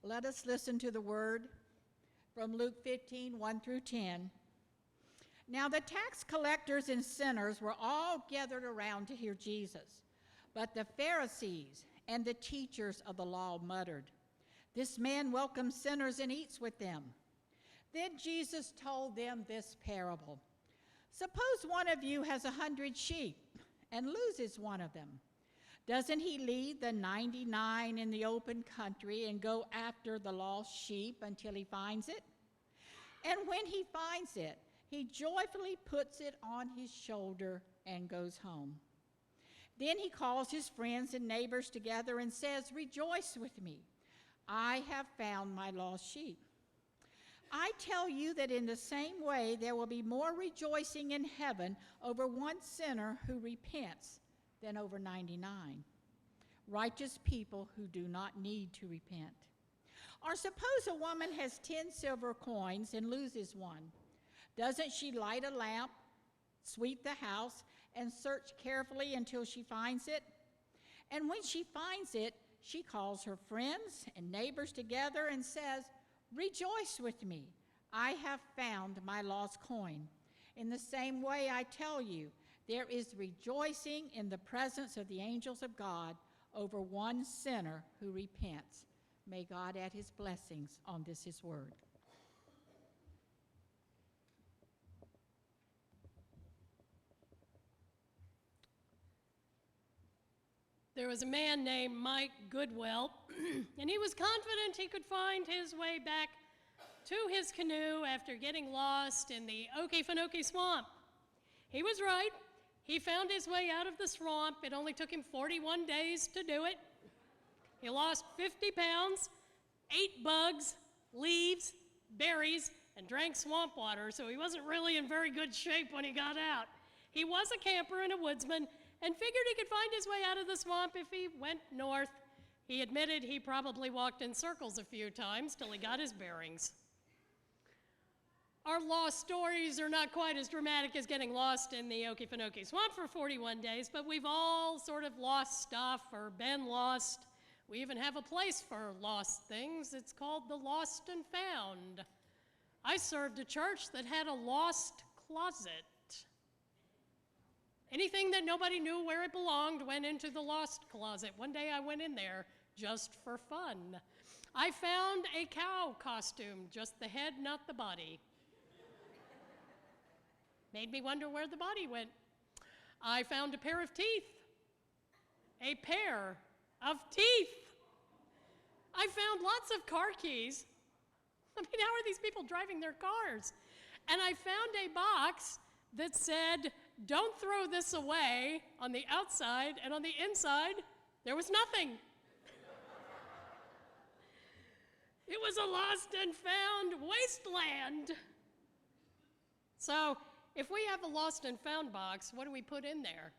Let us listen to the word from Luke 15, 1 through 10. Now the tax collectors and sinners were all gathered around to hear Jesus. But the Pharisees and the teachers of the law muttered, "This man welcomes sinners and eats with them." Then Jesus told them this parable. Suppose one of you has 100 sheep and loses one of them. Doesn't he leave the 99 in the open country and go after the lost sheep until he finds it? And when he finds it, he joyfully puts it on his shoulder and goes home. Then he calls his friends and neighbors together and says, "Rejoice with me. I have found my lost sheep." I tell you that in the same way there will be more rejoicing in heaven over one sinner who repents than over 99 righteous people who do not need to repent. Or suppose a woman has 10 silver coins and loses one. Doesn't she light a lamp, sweep the house, and search carefully until she finds it? And when she finds it, she calls her friends and neighbors together and says, "Rejoice with me. I have found my lost coin." In the same way, I tell you, there is rejoicing in the presence of the angels of God over one sinner who repents. May God add his blessings on this his word. There was a man named Mike Goodwell, and he was confident he could find his way back to his canoe after getting lost in the Okefenokee swamp. He was right. He found his way out of the swamp. It only took him 41 days to do it. He lost 50 pounds, ate bugs, leaves, berries, and drank swamp water, so he wasn't really in very good shape when he got out. He was a camper and a woodsman and figured he could find his way out of the swamp if he went north. He admitted he probably walked in circles a few times till he got his bearings. Our lost stories are not quite as dramatic as getting lost in the Okefenokee swamp for 41 days, but we've all sort of lost stuff or been lost. We even have a place for lost things. It's called the Lost and Found. I served a church that had a lost closet. Anything that nobody knew where it belonged went into the lost closet. One day I went in there just for fun. I found a cow costume, just the head, not the body. Made me wonder where the body went. I found a pair of teeth. A pair of teeth. I found lots of car keys. I mean, how are these people driving their cars? And I found a box that said, "Don't throw this away," on the outside, and on the inside, there was nothing. It was a lost and found wasteland. So, if we have a lost and found box, what do we put in there?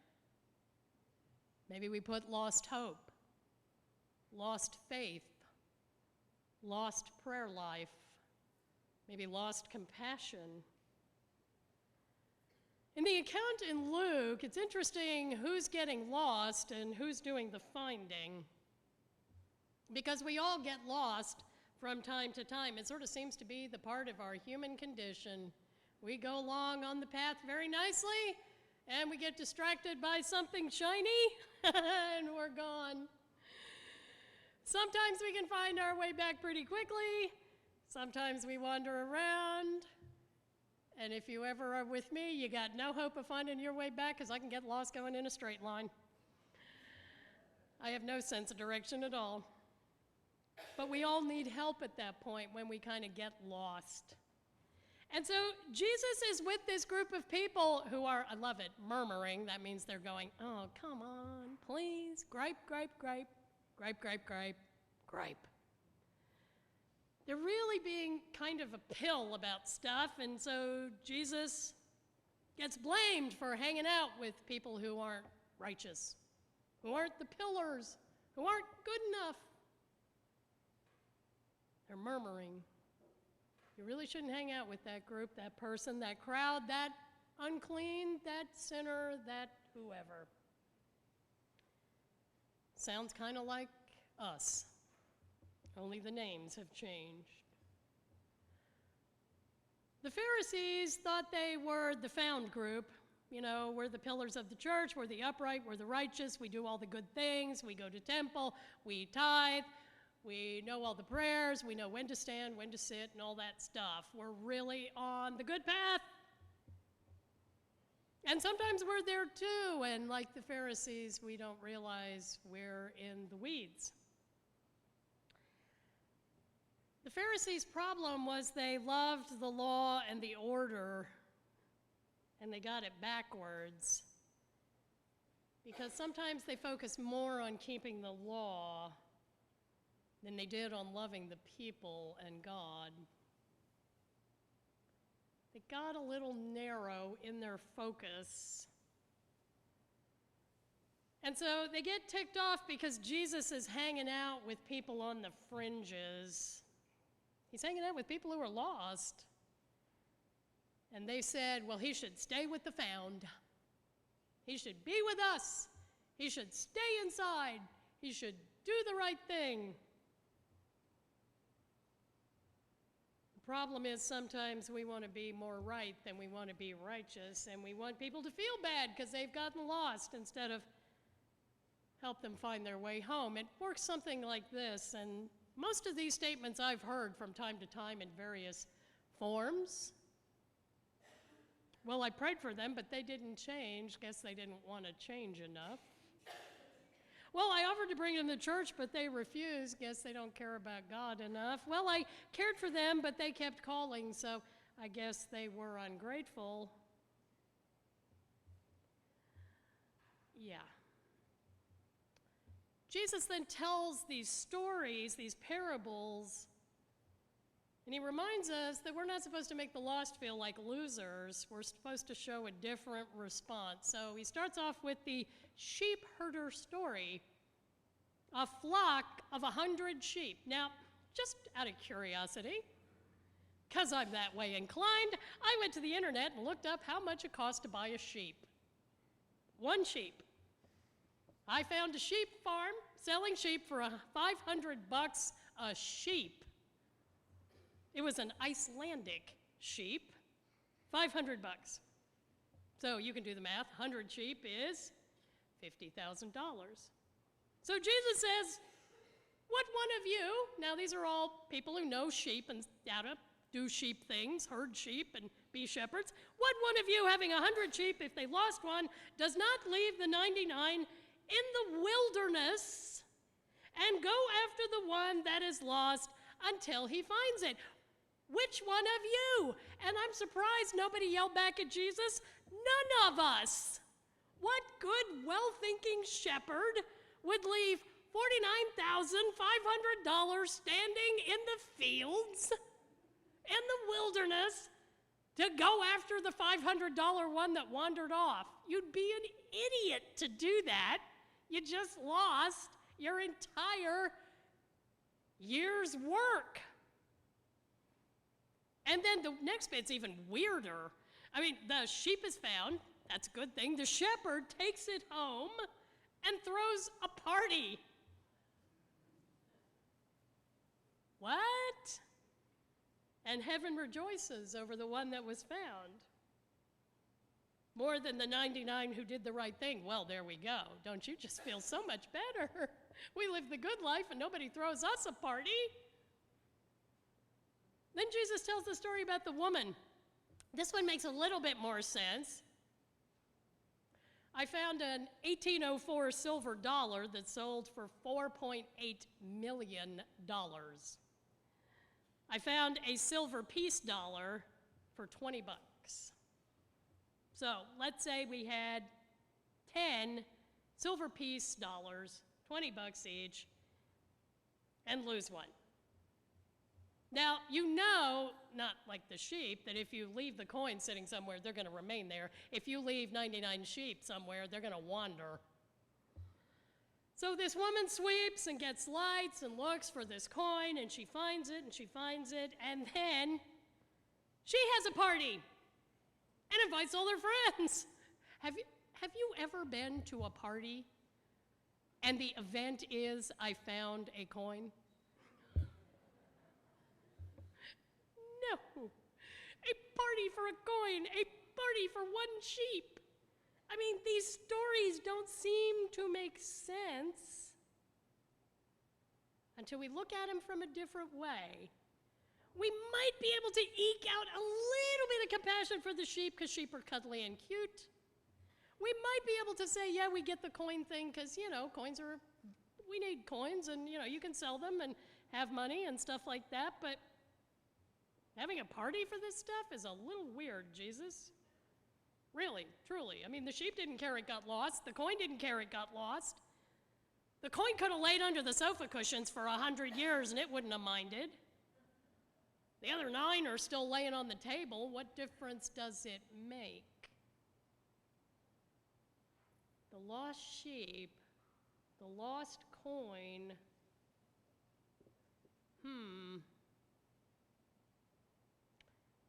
Maybe we put lost hope, lost faith, lost prayer life, maybe lost compassion. In the account in Luke, it's interesting who's getting lost and who's doing the finding. Because we all get lost from time to time. It sort of seems to be the part of our human condition. We go along on the path very nicely, and we get distracted by something shiny, and we're gone. Sometimes we can find our way back pretty quickly. Sometimes we wander around. And if you ever are with me, you got no hope of finding your way back, because I can get lost going in a straight line. I have no sense of direction at all. But we all need help at that point when we kind of get lost. And so Jesus is with this group of people who are, I love it, murmuring. That means they're going, "Oh, come on, please, gripe, gripe, gripe, gripe, gripe, gripe, gripe." They're really being kind of a pill about stuff, and so Jesus gets blamed for hanging out with people who aren't righteous, who aren't the pillars, who aren't good enough. They're murmuring. You really shouldn't hang out with that group, that person, that crowd, that unclean, that sinner, that whoever. Sounds kind of like us. Only the names have changed. The Pharisees thought they were the found group. You know, we're the pillars of the church, we're the upright, we're the righteous, we do all the good things, we go to temple, we tithe, we know all the prayers, we know when to stand, when to sit, and all that stuff. We're really on the good path. And sometimes we're there too, and like the Pharisees, we don't realize we're in the weeds. The Pharisees' problem was they loved the law and the order, and they got it backwards. Because sometimes they focused more on keeping the law than they did on loving the people and God. They got a little narrow in their focus. And so they get ticked off because Jesus is hanging out with people on the fringes. He's hanging out with people who are lost. And they said, well, he should stay with the found. He should be with us. He should stay inside. He should do the right thing. The problem is sometimes we want to be more right than we want to be righteous, and we want people to feel bad because they've gotten lost instead of help them find their way home. It works something like this, and most of these statements I've heard from time to time in various forms. Well, I prayed for them, but they didn't change. Guess they didn't want to change enough. Well, I offered to bring them to church, but they refused. Guess they don't care about God enough. Well, I cared for them, but they kept calling, so I guess they were ungrateful. Yeah. Jesus then tells these stories, these parables, and he reminds us that we're not supposed to make the lost feel like losers. We're supposed to show a different response. So he starts off with the sheep herder story, a flock of 100 sheep. Now, just out of curiosity, because I'm that way inclined, I went to the internet and looked up how much it costs to buy a sheep. One sheep. I found a sheep farm selling sheep for $500 a sheep. It was an Icelandic sheep, $500. So you can do the math. 100 sheep is $50,000. So Jesus says, what one of you, now these are all people who know sheep and how to do sheep things, herd sheep and be shepherds, what one of you having 100 sheep, if they lost one, does not leave the 99 in the wilderness and go after the one that is lost until he finds it? Which one of you? And I'm surprised nobody yelled back at Jesus. None of us. What good, well-thinking shepherd would leave $49,500 standing in the fields, in the wilderness, to go after the $500 one that wandered off? You'd be an idiot to do that. You just lost your entire year's work. And then the next bit's even weirder. I mean, the sheep is found. That's a good thing. The shepherd takes it home and throws a party. What? And heaven rejoices over the one that was found. More than the 99 who did the right thing. Well, there we go. Don't you just feel so much better? We live the good life and nobody throws us a party. Then Jesus tells the story about the woman. This one makes a little bit more sense. I found an 1804 silver dollar that sold for $4.8 million. I found a silver piece dollar for $20. So let's say we had 10 silver piece dollars, $20 each, and lose one. Now, you know, not like the sheep, that if you leave the coin sitting somewhere, they're going to remain there. If you leave 99 sheep somewhere, they're going to wander. So this woman sweeps and gets lights and looks for this coin, and she finds it, and she finds it, and then she has a party and invites all her friends. Have you ever been to a party and the event is, I found a coin? A party for a coin, a party for one sheep. I mean, these stories don't seem to make sense until we look at them from a different way. We might be able to eke out a little bit of compassion for the sheep because sheep are cuddly and cute. We might be able to say, yeah, we get the coin thing because, coins are, we need coins and, you can sell them and have money and stuff like that, but having a party for this stuff is a little weird, Jesus. Really, truly. I mean, the sheep didn't care it got lost. The coin didn't care it got lost. The coin could have laid under the sofa cushions for 100 years and it wouldn't have minded. The other 9 are still laying on the table. What difference does it make? The lost sheep, the lost coin,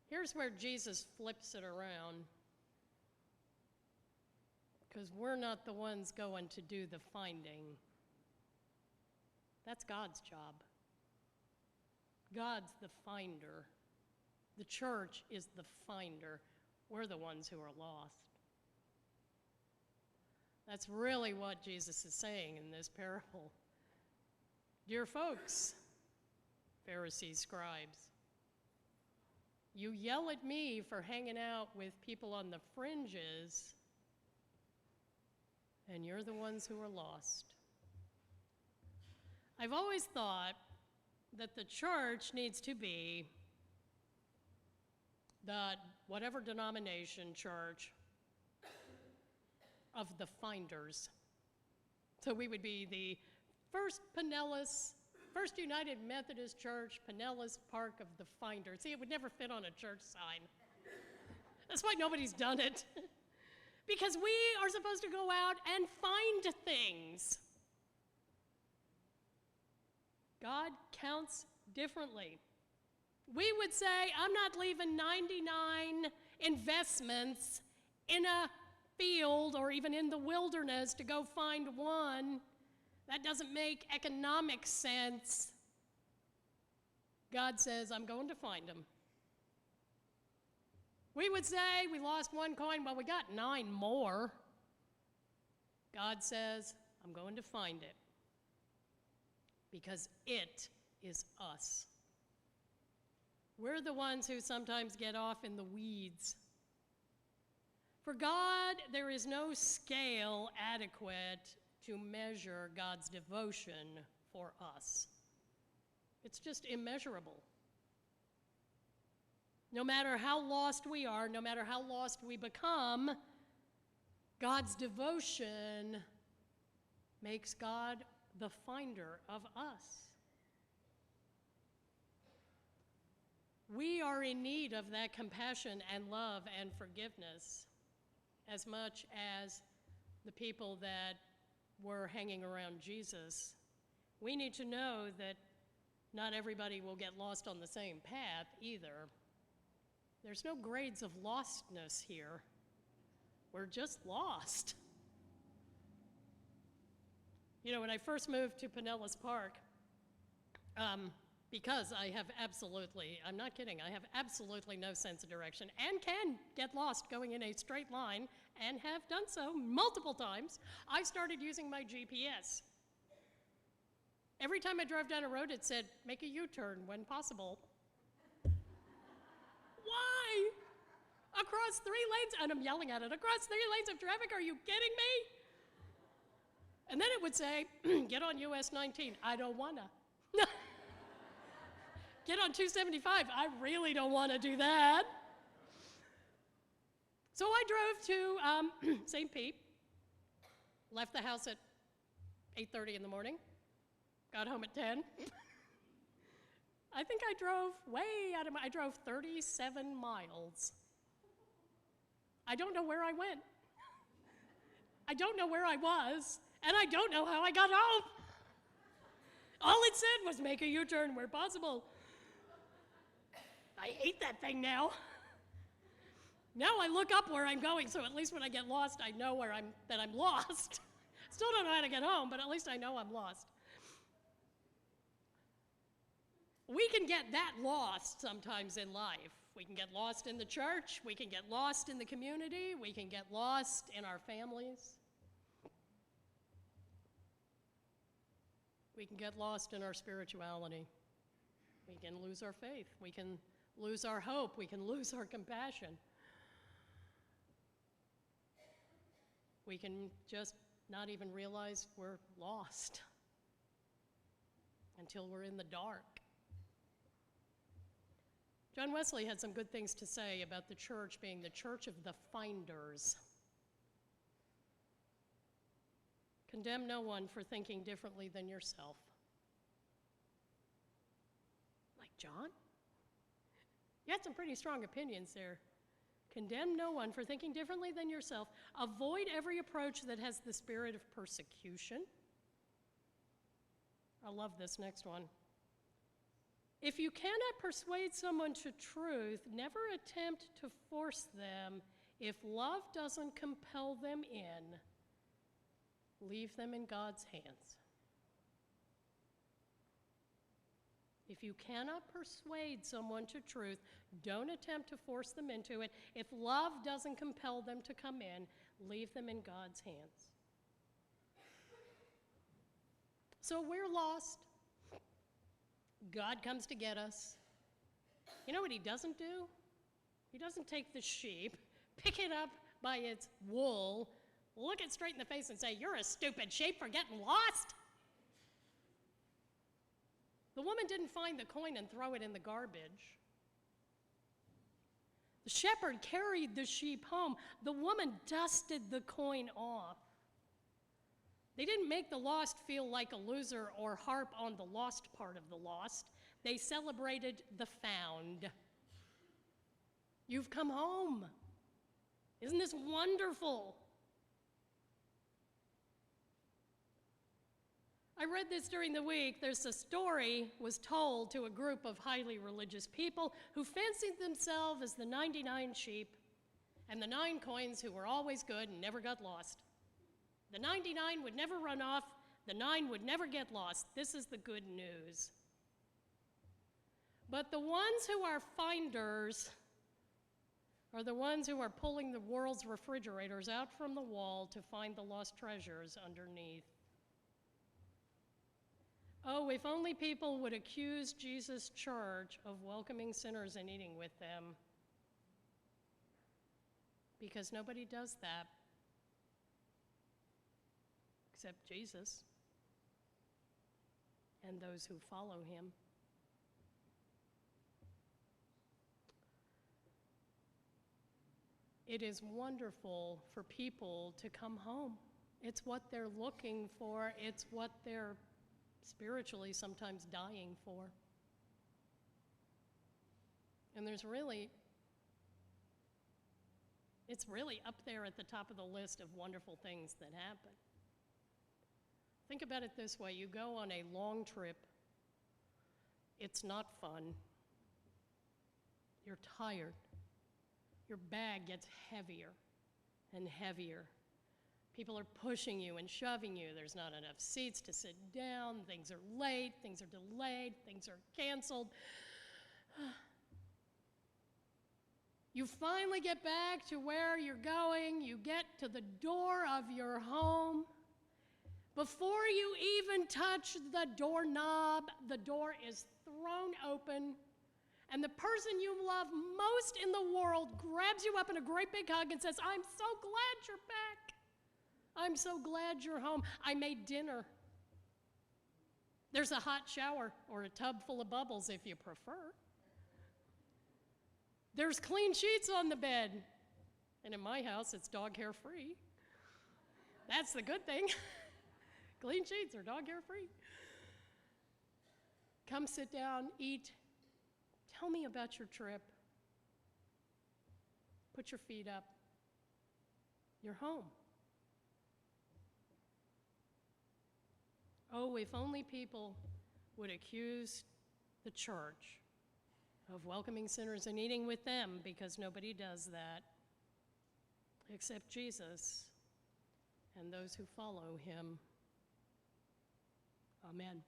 Here's where Jesus flips it around. Because we're not the ones going to do the finding. That's God's job. God's the finder. The church is the finder. We're the ones who are lost. That's really what Jesus is saying in this parable. Dear folks, Pharisees, scribes, you yell at me for hanging out with people on the fringes, and you're the ones who are lost. I've always thought that the church needs to be the whatever denomination church of the finders. So we would be the First United Methodist Church, Pinellas Park of the Finders. See, it would never fit on a church sign. That's why nobody's done it. Because we are supposed to go out and find things. God counts differently. We would say, I'm not leaving 99 investments in a field or even in the wilderness to go find one. That doesn't make economic sense. God says, I'm going to find him. We would say we lost 1 coin, well, we got 9 more. God says, I'm going to find it. Because it is us. We're the ones who sometimes get off in the weeds. For God, there is no scale adequate to measure God's devotion for us. It's just immeasurable. No matter how lost we are, no matter how lost we become, God's devotion makes God the finder of us. We are in need of that compassion and love and forgiveness as much as the people that were hanging around Jesus. We need to know that not everybody will get lost on the same path either. There's no grades of lostness here. We're just lost. When I first moved to Pinellas Park, because I have absolutely, I'm not kidding, I have absolutely no sense of direction and can get lost going in a straight line and have done so multiple times, I started using my GPS. Every time I drove down a road, it said, make a U-turn when possible. Why? Across 3 lanes, and I'm yelling at it, across 3 lanes of traffic, are you kidding me? And then it would say, get on US 19. I don't wanna. Get on 275. I really don't wanna do that. So I drove to St. Pete, left the house at 8:30 in the morning, got home at 10. I think I drove I drove 37 miles. I don't know where I went. I don't know where I was, and I don't know how I got home. All it said was make a U-turn where possible. I hate that thing now. Now I look up where I'm going, so at least when I get lost, I know that I'm lost. Still don't know how to get home, but at least I know I'm lost. We can get that lost sometimes in life. We can get lost in the church. We can get lost in the community. We can get lost in our families. We can get lost in our spirituality. We can lose our faith. We can lose our hope. We can lose our compassion. We can just not even realize we're lost until we're in the dark. John Wesley had some good things to say about the church being the church of the finders. Condemn no one for thinking differently than yourself. Like John? You had some pretty strong opinions there. Condemn no one for thinking differently than yourself. Avoid every approach that has the spirit of persecution. I love this next one. If you cannot persuade someone to truth, never attempt to force them. If love doesn't compel them in, leave them in God's hands. If you cannot persuade someone to truth, don't attempt to force them into it. If love doesn't compel them to come in, leave them in God's hands. So we're lost. God comes to get us. You know what he doesn't do? He doesn't take the sheep, pick it up by its wool, look it straight in the face and say, "You're a stupid sheep for getting lost." The woman didn't find the coin and throw it in the garbage. The shepherd carried the sheep home. The woman dusted the coin off. They didn't make the lost feel like a loser or harp on the lost part of the lost. They celebrated the found. You've come home. Isn't this wonderful? I read this during the week. There's a story was told to a group of highly religious people who fancied themselves as the 99 sheep and the 9 coins who were always good and never got lost. The 99 would never run off. The 9 would never get lost. This is the good news. But the ones who are finders are the ones who are pulling the world's refrigerators out from the wall to find the lost treasures underneath. Oh, if only people would accuse Jesus' church of welcoming sinners and eating with them. Because nobody does that. Except Jesus and those who follow him. It is wonderful for people to come home. It's what they're looking for. It's what they're spiritually sometimes dying for. And it's really up there at the top of the list of wonderful things that happen. Think about it this way. You go on a long trip. It's not fun. You're tired. Your bag gets heavier and heavier. People are pushing you and shoving you. There's not enough seats to sit down. Things are late. Things are delayed. Things are canceled. You finally get back to where you're going. You get to the door of your home. Before you even touch the doorknob, the door is thrown open, and the person you love most in the world grabs you up in a great big hug and says, "I'm so glad you're back. I'm so glad you're home. I made dinner. There's a hot shower or a tub full of bubbles if you prefer. There's clean sheets on the bed. And in my house, it's dog hair free. That's the good thing. Clean sheets are dog hair free. Come sit down, eat. Tell me about your trip. Put your feet up. You're home. Oh, if only people would accuse the church of welcoming sinners and eating with them, because nobody does that except Jesus and those who follow him. Amen.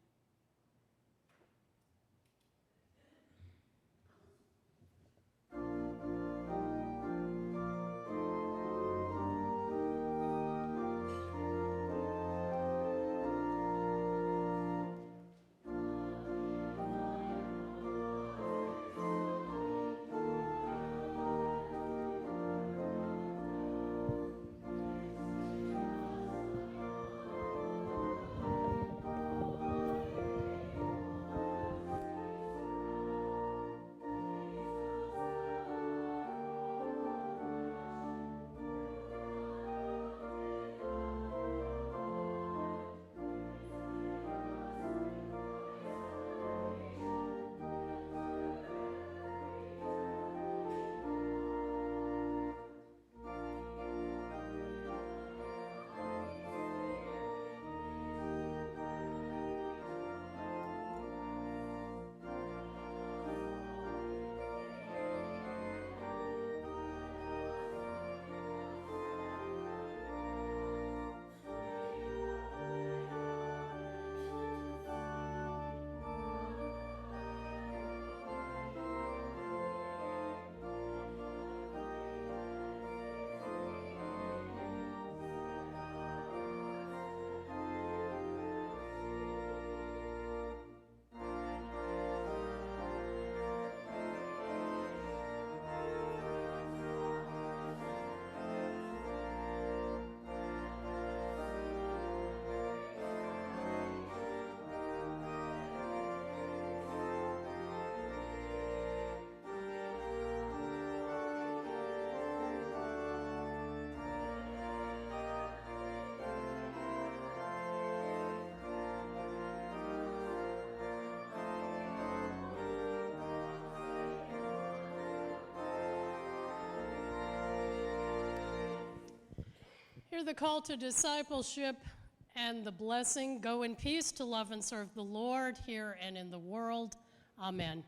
Hear the call to discipleship and the blessing. Go in peace to love and serve the Lord here and in the world. Amen.